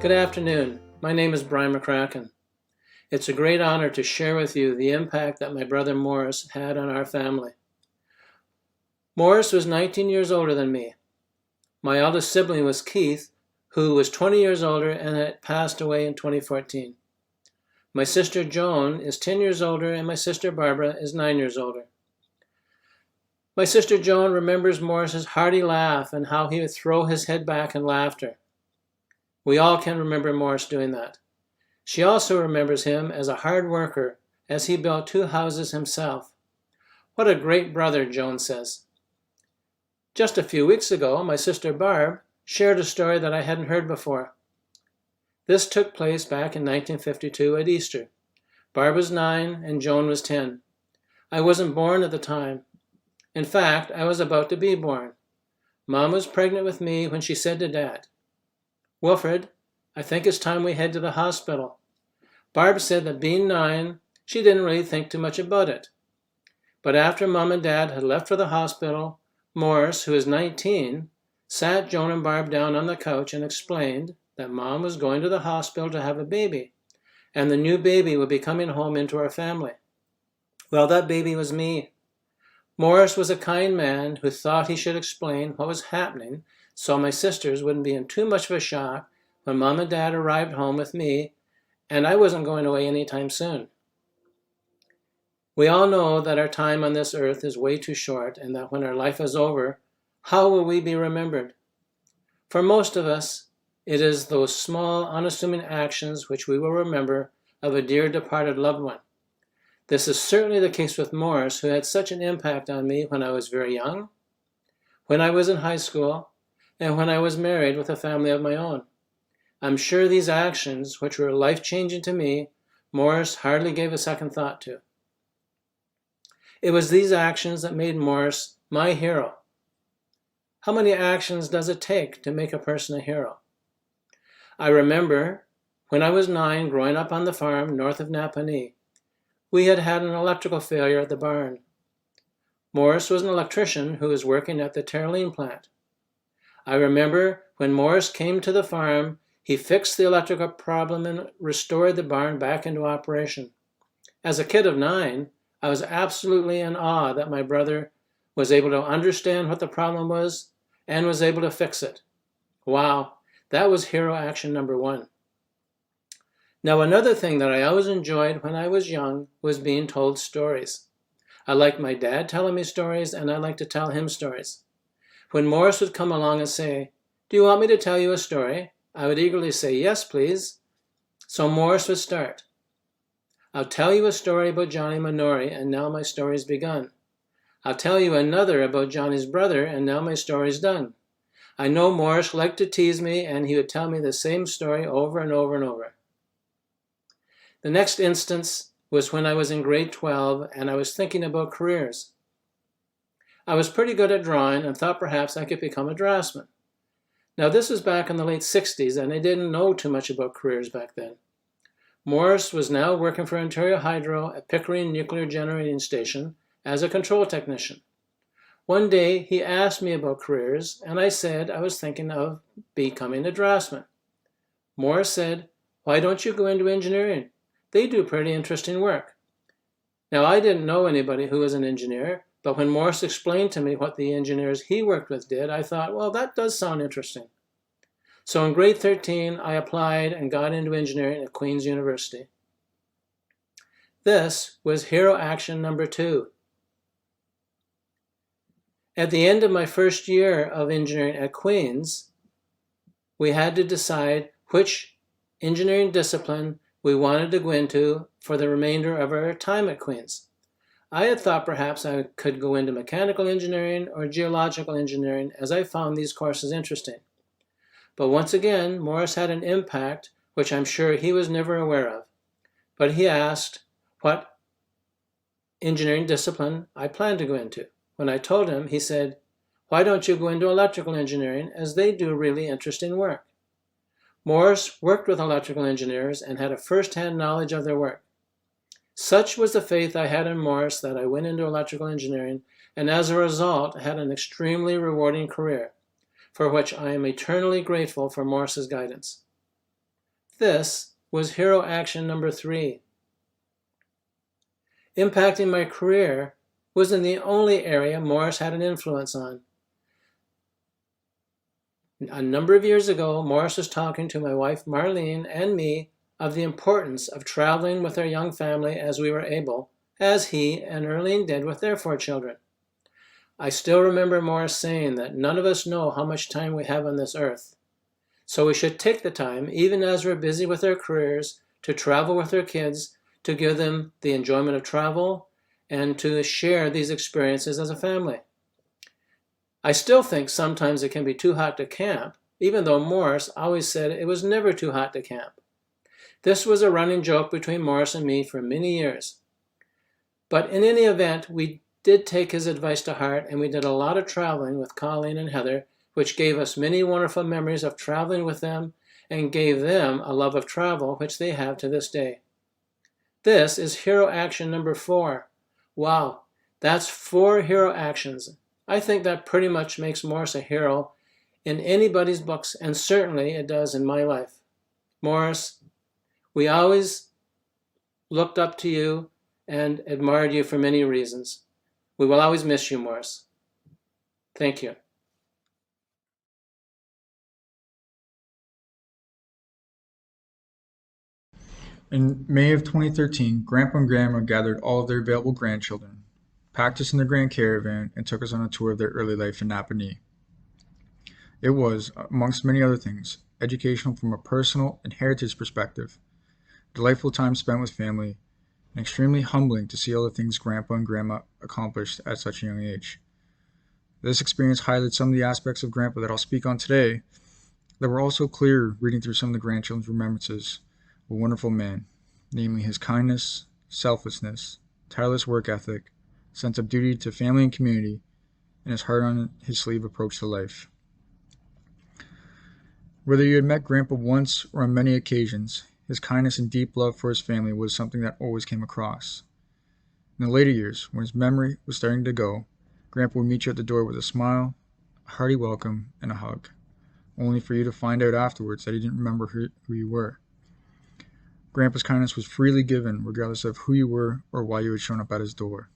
Good afternoon. My name is Brian McCracken. It's a great honor to share with you the impact that my brother Maurice had on our family. Maurice was 19 years older than me. My eldest sibling was Keith, who was 20 years older and had passed away in 2014. My sister Joan is 10 years older and my sister Barbara is 9 years older. My sister Joan remembers Maurice's hearty laugh and how he would throw his head back in laughter. We all can remember Maurice doing that. She also remembers him as a hard worker, as he built 2 houses himself. What a great brother, Joan says. Just a few weeks ago, my sister Barb shared a story that I hadn't heard before. This took place back in 1952 at Easter. Barb was 9 and Joan was 10. I wasn't born at the time. In fact, I was about to be born. Mom was pregnant with me when she said to Dad, "Wilfred, I think it's time we head to the hospital." Barb said that being 9, she didn't really think too much about it. But after Mom and Dad had left for the hospital, Maurice, who was 19, sat Joan and Barb down on the couch and explained that Mom was going to the hospital to have a baby, and the new baby would be coming home into our family. Well, that baby was me. Maurice was a kind man who thought he should explain what was happening so my sisters wouldn't be in too much of a shock when Mom and Dad arrived home with me, and I wasn't going away anytime soon. We all know that our time on this earth is way too short, and that when our life is over, how will we be remembered? For most of us, it is those small, unassuming actions which we will remember of a dear departed loved one. This is certainly the case with Maurice, who had such an impact on me when I was very young, when I was in high school, and when I was married with a family of my own. I'm sure these actions, which were life-changing to me, Maurice hardly gave a second thought to. It was these actions that made Maurice my hero. How many actions does it take to make a person a hero? I remember when I was 9, growing up on the farm north of Napanee, we had an electrical failure at the barn. Maurice was an electrician who was working at the Terraline plant. I remember when Maurice came to the farm, he fixed the electrical problem and restored the barn back into operation. As a kid of 9, I was absolutely in awe that my brother was able to understand what the problem was and was able to fix it. Wow, that was hero action number 1. Now, another thing that I always enjoyed when I was young was being told stories. I liked my dad telling me stories, and I liked to tell him stories. When Maurice would come along and say, "Do you want me to tell you a story?" I would eagerly say, "Yes, please." So Maurice would start. "I'll tell you a story about Johnny Minori, and now my story's begun. I'll tell you another about Johnny's brother, and now my story's done." I know Maurice liked to tease me, and he would tell me the same story over and over and over. The next instance was when I was in grade 12, and I was thinking about careers. I was pretty good at drawing and thought perhaps I could become a draftsman. Now, this was back in the late 60s, and I didn't know too much about careers back then. Maurice was now working for Ontario Hydro at Pickering Nuclear Generating Station as a control technician. One day, he asked me about careers, and I said I was thinking of becoming a draftsman. Maurice said, "Why don't you go into engineering? They do pretty interesting work." Now, I didn't know anybody who was an engineer, but when Maurice explained to me what the engineers he worked with did, I thought, well, that does sound interesting. So in grade 13, I applied and got into engineering at Queen's University. This was hero action number 2. At the end of my first year of engineering at Queen's, we had to decide which engineering discipline we wanted to go into for the remainder of our time at Queen's. I had thought perhaps I could go into mechanical engineering or geological engineering, as I found these courses interesting. But once again, Maurice had an impact which I'm sure he was never aware of. But he asked what engineering discipline I planned to go into. When I told him, he said, "Why don't you go into electrical engineering, as they do really interesting work?" Maurice worked with electrical engineers and had a first-hand knowledge of their work. Such was the faith I had in Maurice that I went into electrical engineering, and as a result had an extremely rewarding career, for which I am eternally grateful for Maurice's guidance. This was hero action number 3. Impacting my career wasn't the only area Maurice had an influence on. A number of years ago, Maurice was talking to my wife Marlene and me of the importance of traveling with our young family as we were able, as he and Erlene did with their 4 children. I still remember Maurice saying that none of us know how much time we have on this earth. So we should take the time, even as we're busy with our careers, to travel with our kids, to give them the enjoyment of travel, and to share these experiences as a family. I still think sometimes it can be too hot to camp, even though Maurice always said it was never too hot to camp. This was a running joke between Maurice and me for many years. But in any event, we did take his advice to heart, and we did a lot of traveling with Colleen and Heather, which gave us many wonderful memories of traveling with them and gave them a love of travel, which they have to this day. This is hero action number 4. Wow, that's 4 hero actions. I think that pretty much makes Maurice a hero in anybody's books, and certainly it does in my life. Maurice, we always looked up to you and admired you for many reasons. We will always miss you, Maurice. Thank you. In May of 2013, Grandpa and Grandma gathered all of their available grandchildren, packed us in their grand caravan, and took us on a tour of their early life in Napanee. It was, amongst many other things, educational from a personal and heritage perspective, a delightful time spent with family, and extremely humbling to see all the things Grandpa and Grandma accomplished at such a young age. This experience highlighted some of the aspects of Grandpa that I'll speak on today that were also clear reading through some of the grandchildren's remembrances of a wonderful man, namely his kindness, selflessness, tireless work ethic, sense of duty to family and community, and his heart on his sleeve approach to life. Whether you had met Grandpa once or on many occasions, his kindness and deep love for his family was something that always came across. In the later years, when his memory was starting to go, Grandpa would meet you at the door with a smile, a hearty welcome, and a hug, only for you to find out afterwards that he didn't remember who you were. Grandpa's kindness was freely given, regardless of who you were or why you had shown up at his door.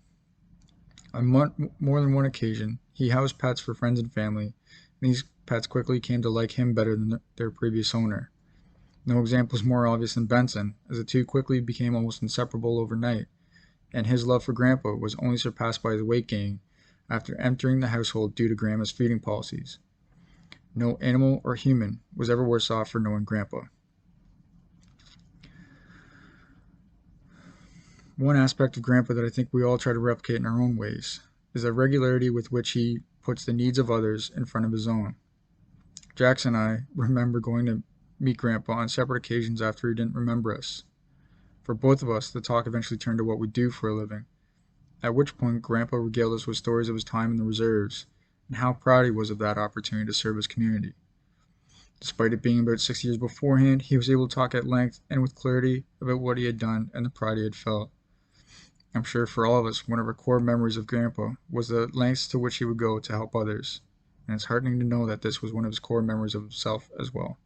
On more than one occasion, he housed pets for friends and family, and these pets quickly came to like him better than their previous owner. No example is more obvious than Benson, as the two quickly became almost inseparable overnight, and his love for Grandpa was only surpassed by his weight gain after entering the household due to Grandma's feeding policies. No animal or human was ever worse off for knowing Grandpa. One aspect of Grandpa that I think we all try to replicate in our own ways is the regularity with which he puts the needs of others in front of his own. Jackson and I remember going to meet Grandpa on separate occasions after he didn't remember us. For both of us, the talk eventually turned to what we do for a living, at which point Grandpa regaled us with stories of his time in the reserves and how proud he was of that opportunity to serve his community. Despite it being about 6 years beforehand, he was able to talk at length and with clarity about what he had done and the pride he had felt. I'm sure for all of us, one of our core memories of Grandpa was the lengths to which he would go to help others, and it's heartening to know that this was one of his core memories of himself as well.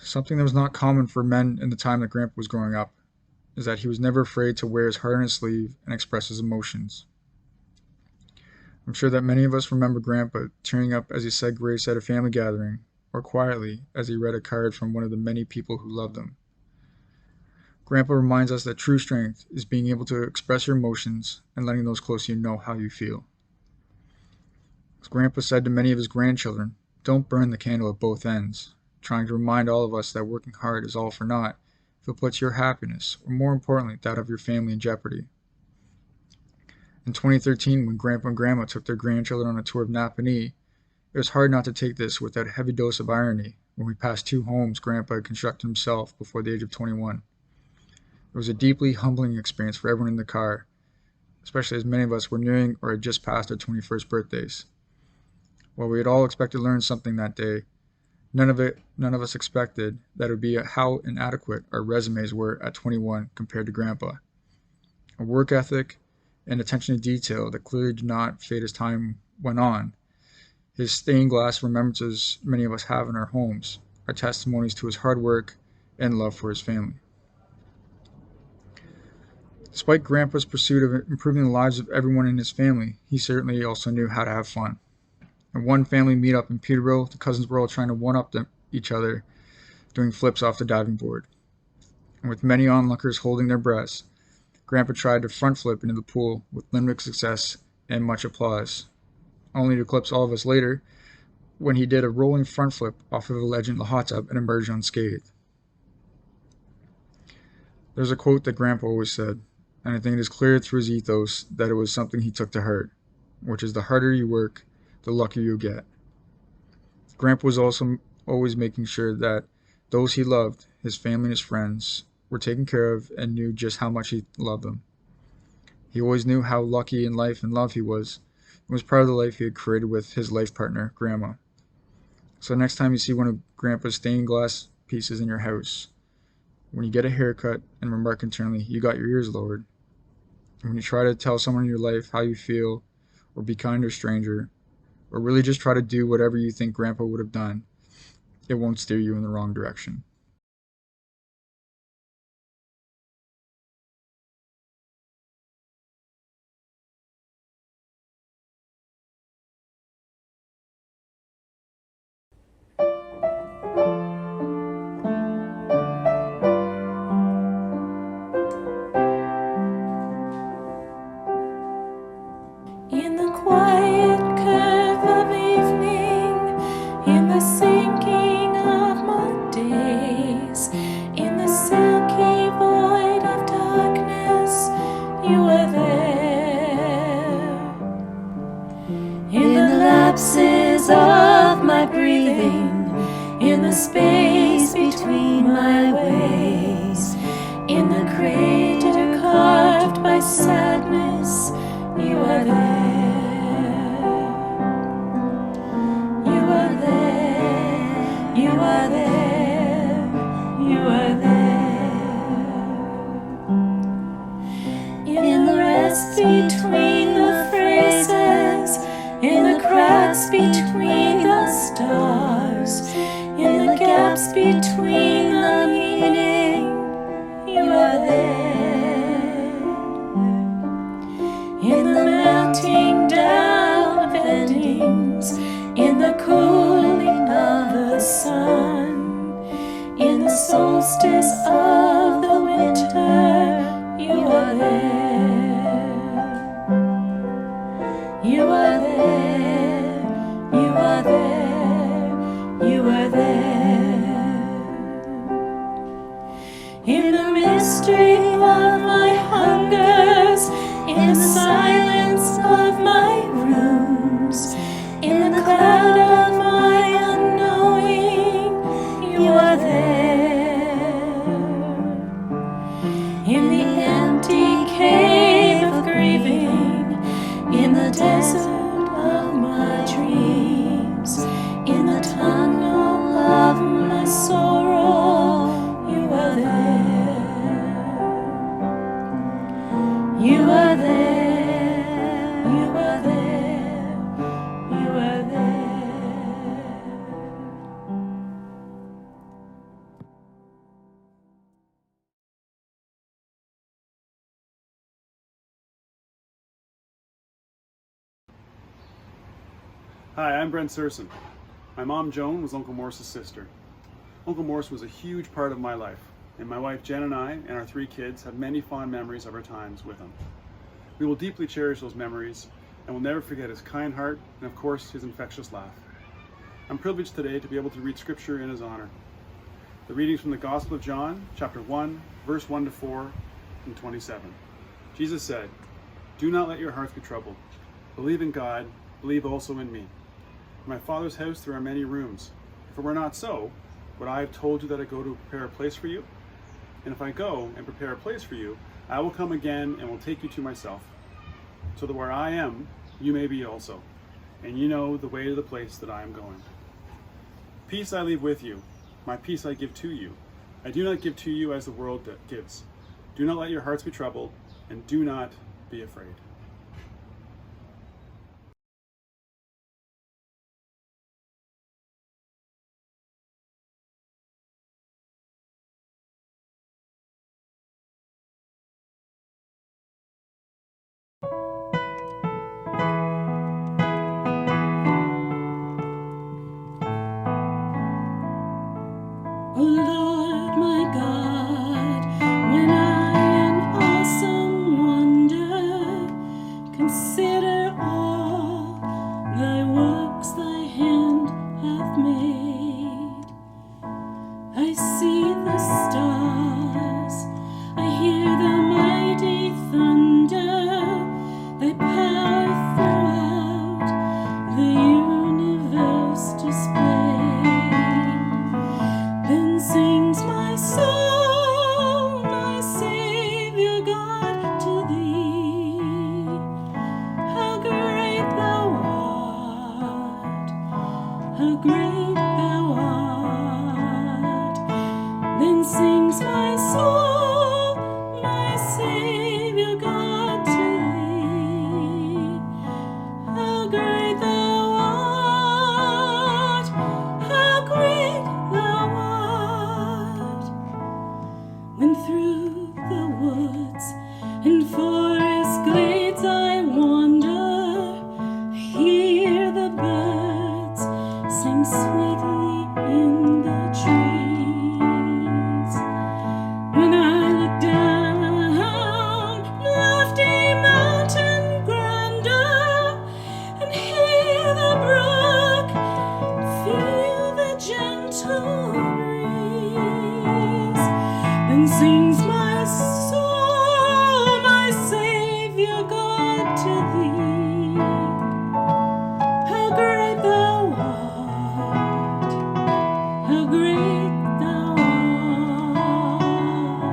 Something that was not common for men in the time that Grandpa was growing up is that he was never afraid to wear his heart on his sleeve and express his emotions. I'm sure that many of us remember Grandpa tearing up as he said grace at a family gathering, or quietly as he read a card from one of the many people who loved him. Grandpa reminds us that true strength is being able to express your emotions and letting those close to you know how you feel. As Grandpa said to many of his grandchildren, don't burn the candle at both ends, trying to remind all of us that working hard is all for naught if it puts your happiness, or more importantly, that of your family in jeopardy. In 2013, when Grandpa and Grandma took their grandchildren on a tour of Napanee, it was hard not to take this without a heavy dose of irony when we passed 2 homes Grandpa had constructed himself before the age of 21. It was a deeply humbling experience for everyone in the car, especially as many of us were nearing or had just passed our 21st birthdays. While we had all expected to learn something that day, none of us expected that it would be how inadequate our resumes were at 21 compared to Grandpa. A work ethic and attention to detail that clearly did not fade as time went on. His stained glass remembrances many of us have in our homes are testimonies to his hard work and love for his family. Despite Grandpa's pursuit of improving the lives of everyone in his family, he certainly also knew how to have fun. At one family meetup in Peterborough, the cousins were all trying to one-up each other, doing flips off the diving board. And with many onlookers holding their breaths, Grandpa tried to front flip into the pool with limited success and much applause, only to eclipse all of us later when he did a rolling front flip off of a ledge in the hot tub and emerged unscathed. There's a quote that Grandpa always said, and I think it is clear through his ethos that it was something he took to heart, which is the harder you work, the luckier you get. Grandpa was also always making sure that those he loved, his family and his friends, were taken care of and knew just how much he loved them. He always knew how lucky in life and love he was, and was proud of the life he had created with his life partner, Grandma. So next time you see one of Grandpa's stained glass pieces in your house, when you get a haircut and remark internally, "You got your ears lowered," and when you try to tell someone in your life how you feel, or be kind to a stranger, or really just try to do whatever you think Grandpa would have done, it won't steer you in the wrong direction. In the quiet curve of evening, in the sinking of my days, in the silky void of darkness, you are there. In the lapses of my breathing, in the space between my ways, in the crater carved by sadness, you are there. You are there. You are there. You are there. In the rest between the phrases, in the cracks between the stars, in the gaps between the meaning, you are there. In the melting down of endings, in the cooling of the sun, in the solstice of the winter, you are there. You are there. You are there. You are there. In the mystery of my hungers, in the silence of my rooms, in the cloud of my unknowing, you are there. In the empty cave of grieving, in the desert of my dreams, in the tunnel of my sorrow, you are there. You are there. You are there. You are there. Hi, I'm Brent Surson. My mom, Joan, was Uncle Maurice's sister. Uncle Maurice was a huge part of my life, and my wife, Jen, and I, and our 3 kids have many fond memories of our times with him. We will deeply cherish those memories, and will never forget his kind heart, and of course, his infectious laugh. I'm privileged today to be able to read scripture in his honor. The readings from the Gospel of John, chapter 1, verse 1 to 4, and 27. Jesus said, "Do not let your hearts be troubled. Believe in God, believe also in me. In my Father's house there are many rooms. If it were not so, would I have told you that I go to prepare a place for you? And if I go and prepare a place for you, I will come again and will take you to myself, so that where I am, you may be also, and you know the way to the place that I am going. Peace I leave with you, my peace I give to you. I do not give to you as the world gives. Do not let your hearts be troubled, and do not be afraid." O Lord my God, when I in awesome wonder consider all thy works thy hand hath made, I see the stars, I hear the mighty thunder, thy power throughout the universe displayed. Then sings my soul, my Savior God, to thee. How great thou art, how great thou art. Then sings my soul, my Savior God, to thee. How great thou art, how great thou art. When through the woods and forest glades I wander, I hear the birds sing sweetly in the trees. When I look down lofty mountain grandeur and hear the brook, feel the gentle breeze, then sings my soul, my Savior God, to thee. How great thou art, how great thou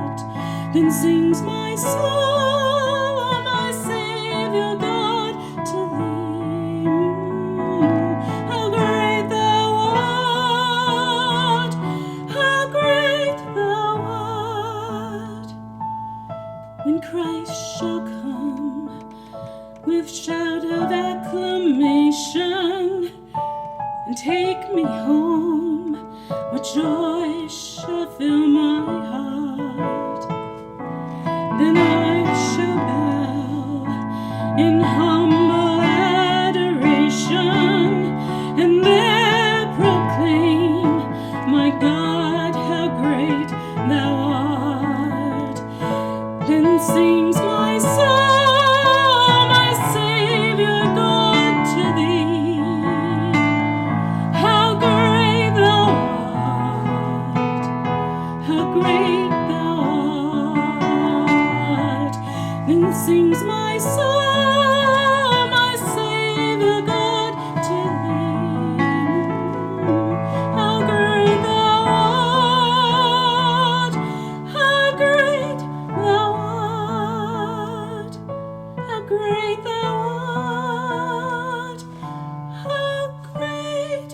art. Then sings my soul, my Savior God, to thee. How great thou art, how great thou art. When Christ shall come with shout of acclamation and take me home, what joy shall fill my heart. Then I shall bow in humble adoration and there proclaim, my God, how great thou art. Then sings my soul, my Savior God, to thee. How great thou art, how great thou art. Then sings my soul, my Savior God, to thee. How great thou art, how great thou art, how great thou art, how great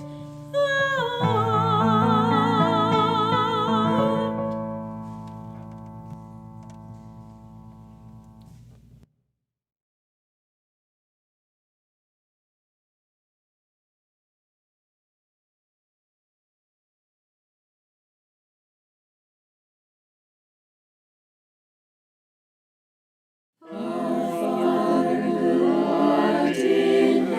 thou art. Our Father who art in